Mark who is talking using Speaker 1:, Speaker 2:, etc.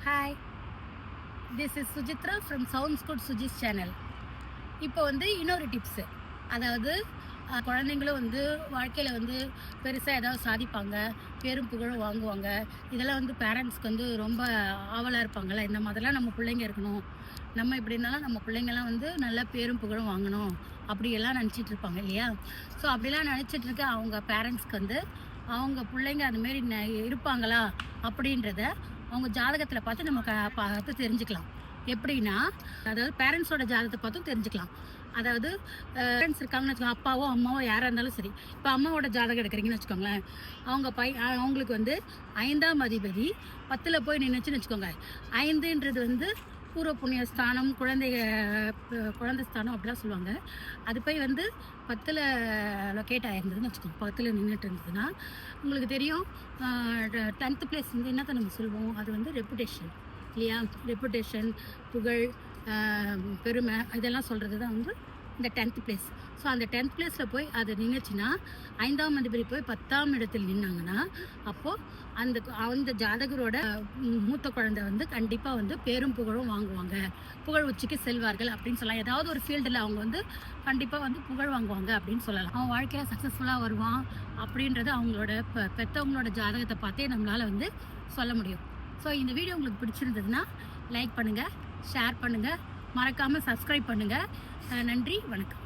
Speaker 1: Hi, this is Suchitra from sounds good Suji's channel. இப்போ இன்னொரு tips, அதாவது குழந்தைங்களும் வாழ்க்கையில் பெருசாக ஏதாவது சாதிப்பாங்க, பேரும் புகழும் வாங்குவாங்க. இதெல்லாம் பேரண்ட்ஸ்க்கு ரொம்ப ஆவலாக இருப்பாங்கள்ல. இந்த மாதிரிலாம் நம்ம பிள்ளைங்க இருக்கணும், நம்ம இப்படி இருந்தாலும் நம்ம பிள்ளைங்கள்லாம் நல்லா பேரும் புகழும் வாங்கணும் அப்படியெல்லாம் நினச்சிட்டு இருப்பாங்க இல்லையா? ஸோ அப்படிலாம் நினச்சிட்ருக்க அவங்க பேரண்ட்ஸ்க்கு அவங்க பிள்ளைங்க அதுமாரி இருப்பாங்களா அப்படின்றத அவங்க ஜாதகத்தில் பார்த்து நம்ம பார்த்து தெரிஞ்சுக்கலாம். எப்படின்னா, அதாவது பேரண்ட்ஸோட ஜாதகத்தை பார்த்தும் தெரிஞ்சுக்கலாம். அதாவது பேரண்ட்ஸ் இருக்காங்கன்னு வச்சுக்கோங்க, அப்பாவோ அம்மாவோ யாராக இருந்தாலும் சரி. இப்போ அம்மாவோட ஜாதகம் எடுக்கிறீங்கன்னு வச்சுக்கோங்களேன், அவங்களுக்கு 5ஆம் அதிபதி 10ல் போய் நின்றுச்சுன்னு வச்சுக்கோங்க. 5ன்றது பூர்வ புண்ணிய ஸ்தானம், குழந்தை ஸ்தானம் அப்படிலாம் சொல்லுவாங்க. அது போய் 10ல் லொக்கேட் ஆகிருந்ததுன்னு வச்சுக்கோங்க. 10ல் நின்றுட்டு இருந்ததுன்னா உங்களுக்கு தெரியும், 10th பிளேஸ் என்னத்தை நம்ம சொல்லுவோம், அது ரெப்புடேஷன் இல்லையா? ரெப்புடேஷன், புகழ், பெருமை, இதெல்லாம் சொல்கிறது தான் இந்த 10th பிளேஸ். ஸோ அந்த 10th பிளேஸில் போய் அது நின்றுச்சுன்னா, 5ஆம் அதிபதி போய் 10ஆம் இடத்தில் நின்னாங்கன்னா, அப்போது அந்த ஜாதகரோட மூத்த குழந்தை கண்டிப்பாக பேரும் புகழும் வாங்குவாங்க, புகழ் உச்சிக்கு செல்வார்கள் அப்படின்னு சொல்லலாம். ஏதாவது ஒரு ஃபீல்டில் அவங்க கண்டிப்பாக புகழ் வாங்குவாங்க அப்படின்னு சொல்லலாம். அவன் வாழ்க்கையில் சக்ஸஸ்ஃபுல்லாக வருவான் அப்படின்றது அவங்களோட பெற்றவங்களோட ஜாதகத்தை பார்த்தே நம்மளால் சொல்ல முடியும். ஸோ இந்த வீடியோ உங்களுக்கு பிடிச்சிருந்ததுன்னா லைக் பண்ணுங்கள், ஷேர் பண்ணுங்கள், மறக்காமல் சப்ஸ்கிரைப் பண்ணுங்கள். நன்றி, வணக்கம்.